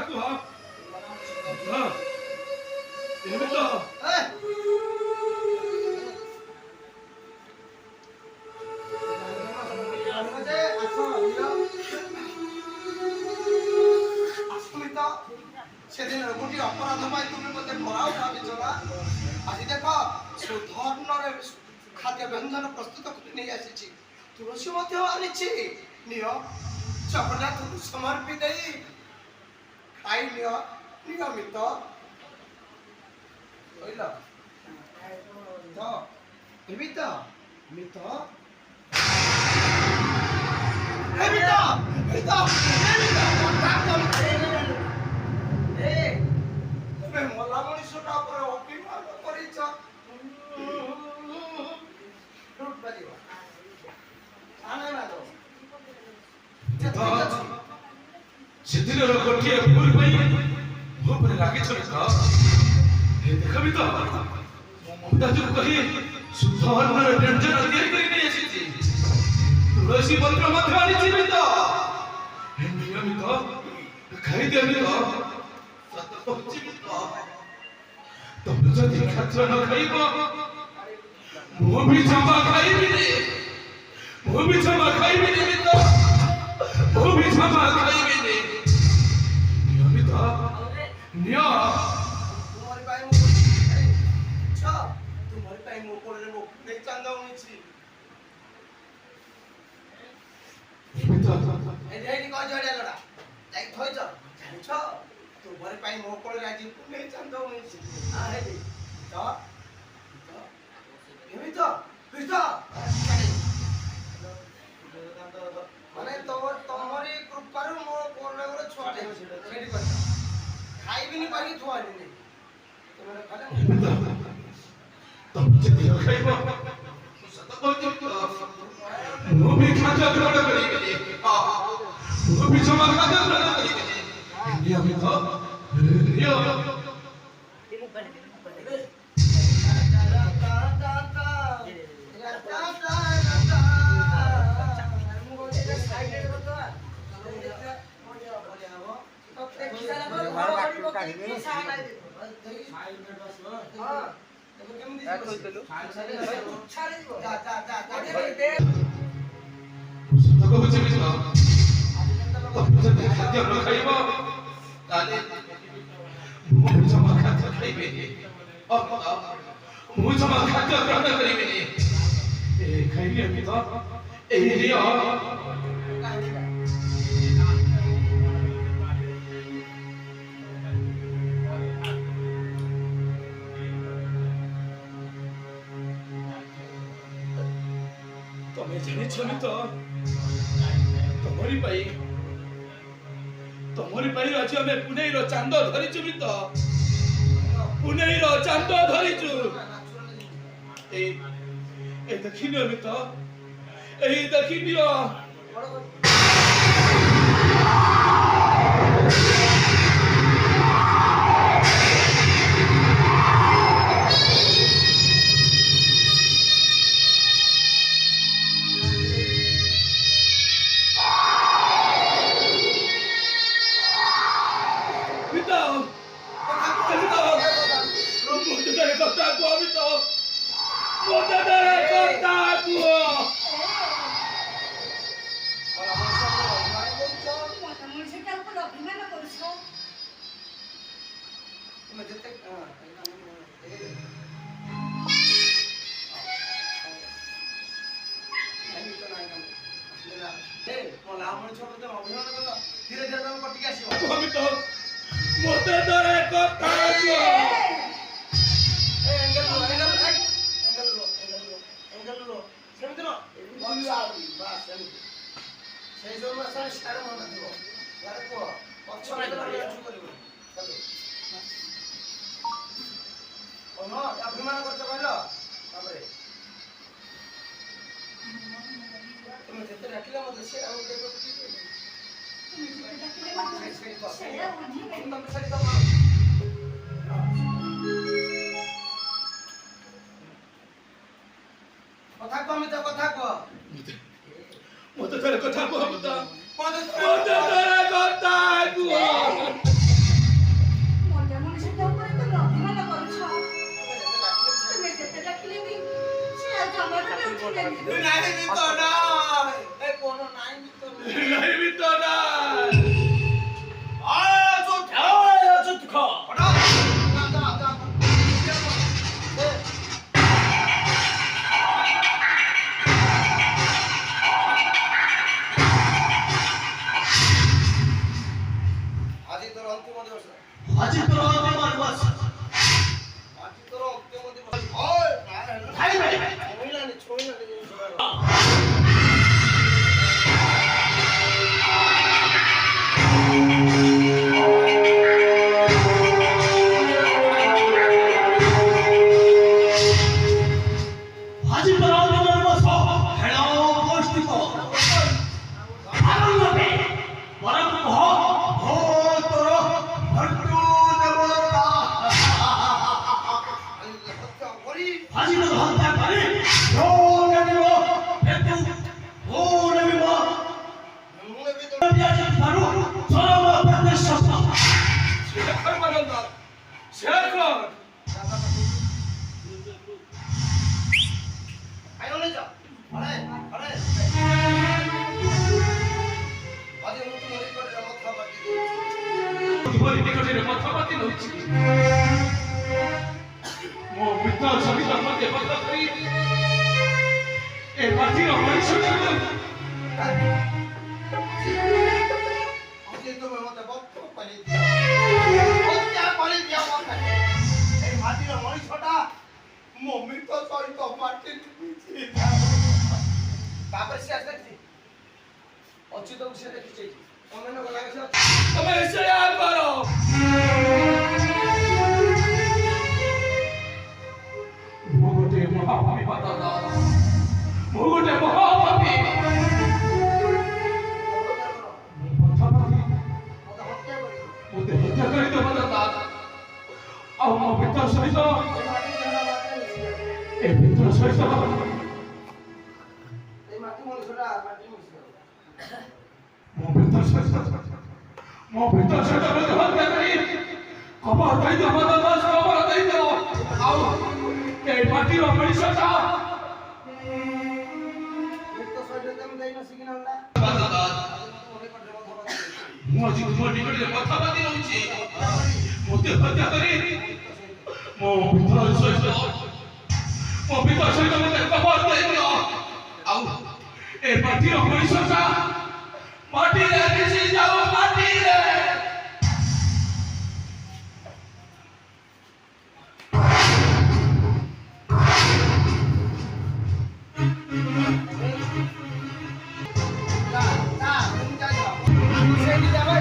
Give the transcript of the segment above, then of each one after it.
କୁହ ହଁ ଏବେ ତ সেদিন গোটি অপরাধ পাই তুমি মতে পড়াও ভাবিছ না আজ দেখ সুধর্ণরে খাদ্য ব্যঞ্জন প্রস্তুত করে নিয়ে আসিছি তুলসী মধ্যে আনিছি নিয় জগন্নাথଙ୍କୁ ସମର୍ପି ଦେଇ ଖାଇ ନିଅ ନିୟମିତ କହିଲ ତ ଏବି ତ ମିତ ଏବି ତ ମିତ ଏବି ତ তুমি মলা মনুষ্যটা উপরে অভিমান করিছ রুট বাজিব আনে না তো সেদিন গোটিয়ে ভুল পাই ମୋ ଉପରେ ରାଗିଛ ତ ଦେଖବି ତ ମମତା ଯୋଉ କହି ଶୁଦ୍ଧ ଅନ୍ନର ବ୍ୟଞ୍ଜନ ତିଆରି କରି ନେଇ ଆସିଛି ତୁଳସୀ ପତ୍ର ମଧ୍ୟ ଆଣିଛି ବି ତ ନିୟମିତ ଖାଇଦିଅବି ତ ସତ କହୁଛି ତ ତମେ ଯଦି ଖାଦ୍ୟ ନ ଖାଇବ ମୁଁ ବି ଜମା ଖାଇବିନି ମୁଁ ବି ଜମା ଖାଇବିନି ବି ତ ମୁଁ ବି ଜମା ଖାଇବିନି ନିୟମିତ ନିୟ তোমার পাই ছ তোমার পাই মো কোলে মো নেই চান্দা উনিছি নিয়মিত এইটি কই জড়িয়া লড়া যাই থইছ জানিছ তোমার পাই মো কোলে রাজি নেই চান্দা উনিছি আ হেই তো এমি তো কৃষ্ণ মানে তোমারই কৃপারু মো কোলে গরে ছোটে সেটি কথা খাইবিনি কই থুয়ানি তোমার খালে ତମେ ଯଦି ନ ଖାଇବ ସତ କହୁଛି ମୁଁ ବି ଖାଦ୍ୟ ଗ୍ରହଣ କରିବିନି ମୁଁ ବି ଜମା ଖାଦ୍ୟ ଗ୍ରହଣ କରିବିନି ନିୟମିତ ନିୟ ସତ କହୁଛି ବି ତମେ ଯଦି ଖାଦ୍ୟ ନ ଖାଇବ ତାହେଲେ ମୁଁ ଜମା ଖାଦ୍ୟ ଖାଇବିନି ମୁଁ ଜମା ଖାଦ୍ୟ ଗ୍ରହଣ କରିବିନି ଖାଇଲି আমি ତ এই নিয় ତମେ ଜାଣିଛ ବି ତ ତମରି ପାଇଁ ଆଜି ଆମେ ପୁନେଇର ଚାନ୍ଦ ଧରିଛୁ ବି ତ ପୁନେଇର ଚାନ୍ଦ ଧରିଛୁ এই ଦେଖିନିଅ ବି ତ এই ଦେଖିନିଅ ধীরে ধীরে তুমি কটিকে আসিব মতে ধরে কথা সেମିତି ନୁହଁ ସେଇ ସବୁ ମାସରେ ସିଆଡ଼େ ମନେ ଥିବ ଇଆଡ଼େ କୁହ ପଛ କରିବ ଅଭିମାନ କରୁଛ କହିଲ ତାପରେ তুমি যেতে ডাকিলে মতো সে আর কথা কম তো কথা কো মতে ধরে কথা কো মতে ধরে কথা কো নাই মিত নাই এই কোন নাই মিত নাই মিত নাই চুপ খা আজি তোর অন্তিম দিবস আজি তোর অন্তিম দিবস আজি তোর অন্তিম দিবস ওই ভাই ভাই ছইলানি আজি তোর অন্তিম দিবস হেলো উপস্থিত আনন্দে বরং ভো তোর ভট্টু দেবতা আজি তোর হত্যা করে ভো নেব ভেতু ভো নেব বিয়াজন পারু চরম প্রতিষ্ঠা শেখর মানন্দা শেখর আইনে যা আরে আরে আজি মুখ মরি করে মাথা বাকি ତୁମରି ନିକଟରେ କଥାବାର୍ତ୍ତି ରହିଛି ମୋ ମୃତ ସହିତ ମୋତେ ବଦ୍ଧ କରି ଏ ମାଟିର ମଣିଷଟାକୁ আজি তুমি মতে বক্ত পালি দিয়া হত্যা পালি দিয়া মতে এই মাটির মଣିষটা মমিত সহিত মাটি মিশি তারপরে সে আসছে অচ্যুত সে দেখিছে অমেন গলা গেছে ତମେ ସେୟା କର ମୁଁ ଗୋଟେ ମହାପାପୀ ବାଦା ମୁଁ ଗୋଟେ ମହାପାପୀ মতে হত্যা করি ମୋତେ ହତ୍ୟା କରିଦେବ ଦାଦା ଆଉ ମୋ ପିତା ସହିତ ଏ ପିତର ସହିତ এই মাটি মনুষ্যটা মাটি মিশি ମୋ ପିତା ସହିତ ମୋତେ ହତ୍ୟା କରି କବର ଦେଇଦେବ ଦାଦା କବର ଦେଇଦେବ ଆଉ ଏ ମାଟିର ମଣିଷଟା মৃত শরীরে তুমি দেই না শিখিনা না ଦାଦା মনে করে কথা বলতে ମୁଁ ଆଜି ତୁମ ନିକଟରେ କଥାବାର୍ତ୍ତି ରହୁଛି ମୋତେ ହତ୍ୟା କରି ମୋ ପିତା ସହିତ ମୋତେ କବର ଦେଇଦିଅ ଆଉ ଏ ମାଟିର ମଣିଷଟା ମାଟିରେ ମିଶି ଯାଉ ମାଟିରେ না না তুমি যাই না সেই যাবে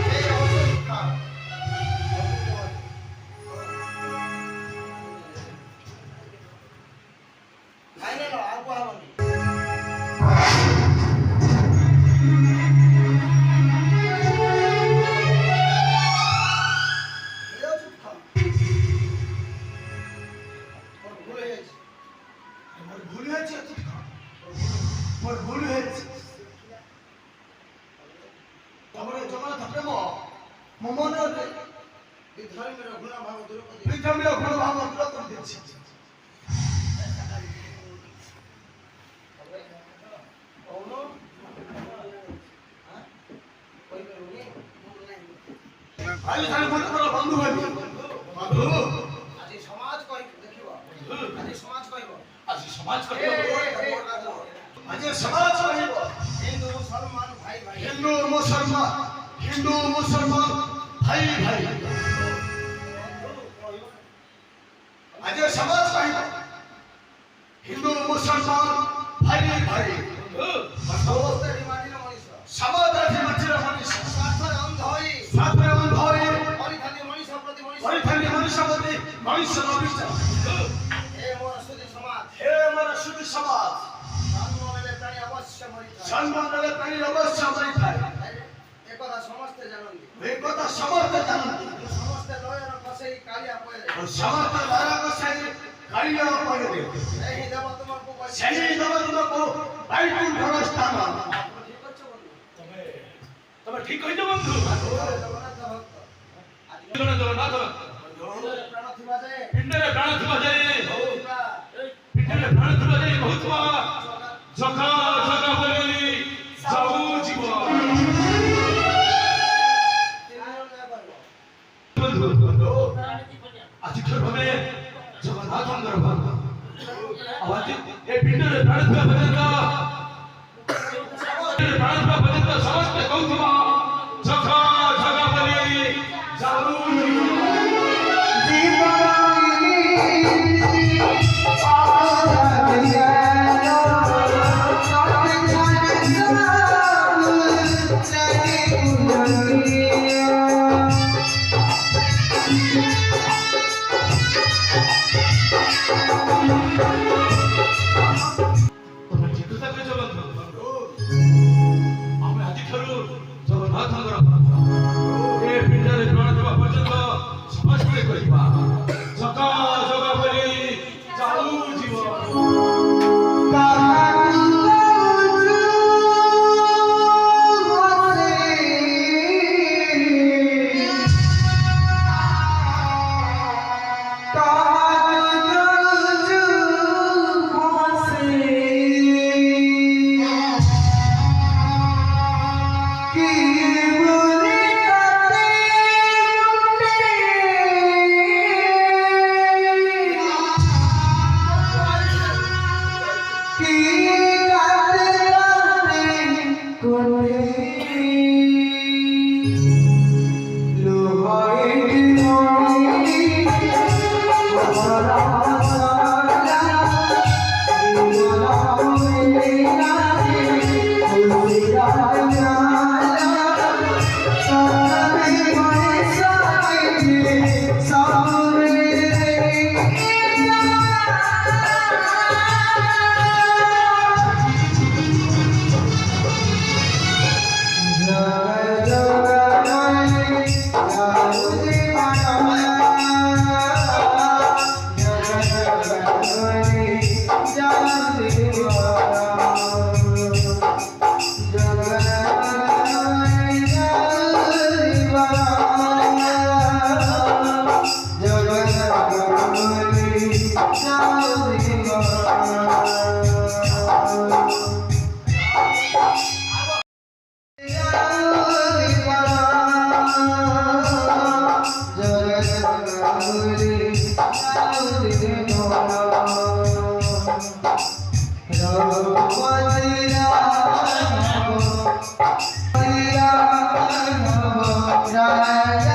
এই অবস্থা ফাইনাল আর কো হবনি এও চুপ থাক তোর ভুল হয়ে গেছে মোর ভুল হয়েছে মোর ভুল হয়েছে তারপরে জগন্নাথ প্রেম মমনে এই ধর্মের গুণা ভাব দূর করে পৃথিবীর গুণ ভাব দূর করে দিচ্ছে কৌনো হ্যাঁ কই করুনি আমি তাহলে মনে করো বন্ধু হইব বন্ধু আজি সমাজ কই দেখিব আজি সমাজ কইব ଆଜି ସମାଜ এ, କରିବା এ, এ, আজ সমাজ হইব হিন্দু মুসলমান ভাই ভাই হিন্দু মুসলমান ভাই ভাই আজ সমাজ হইব হিন্দু মুসলমান ভাই ভাই সমস্ত মাটির মনীষ সমাজে মাটির মনীষ স্বার্থে অন্ধ হই সাথে অন্ধই পরিখানি মনীষ প্রতি মনীষ পরিথানি মনুষ্যপতি মনুষ্য নবিষ্ট এ মোর সুধী সমাজ হে আমার শুধু সমাজ জন্ম বেলে প্রাণী অবশ্য মরিଥାଏ সম্মানের প্রাণী অবশ্য মরিଥାଏ একথা সমস্তে জানন্তি এই কথা সমস্তে জানନ୍ତି সমস্তে লয়ের ফসেই কালিয়া পয়ে সমস্ত লয়রাক সেই কালিয়া পড়ে এই দেব তোমাকে পয়সা সেই জগৎକୁ ବୈକୁଣ୍ଠର ସ୍ଥାନ ঠিক আছে বন্ধু ତମେ ଠିକ କହିଛ ବନ୍ଧୁ। ଜଗନ୍ନାଥ ଭକ୍ତ ଜଗନ୍ନାଥ ପିଣ୍ଡରେ ପ୍ରାଣ ଥିବା ଯାଏ ପିଣ୍ଡରେ ପ୍ରାଣ ଥିବା ଯାଏ ହଉଥିବା ପିଣ୍ଡରେ ପ୍ରାଣ ଥିବା ଯାଏ କହୁଥିବା ଝକା ଝକା ବୋଲି ଯାଉଯିବ। ବନ୍ଧୁ ଆଜିଠାରୁ ଆମେ ଜଗନ୍ନାଥଙ୍କର ଭକ୍ତ। ଆଉ ଆଜି ଏ ପିଣ୍ଡରେ ପ୍ରାଣ ଥିବା ପର୍ଯ୍ୟନ୍ତ ପ୍ରାଣ ଥିବା ପର୍ଯ୍ୟନ୍ତ ସମସ୍ତେ କହୁଥିବା ଝକା ଝକା ବୋଲି ତମେ ଠିକ କଥା କହିଛ ବନ୍ଧୁ। ଆମେ ଆଜିଠାରୁ ଜଗନ୍ନାଥଙ୍କର ଭକ୍ତ। ଏ ପିଣ୍ଡରେ ପ୍ରାଣ ଥିବା ପର୍ଯ୍ୟନ୍ତ ସମସ୍ତେ କହିବା ଝକା ଝକା ବୋଲି ଯାଉଯିବ। Jaya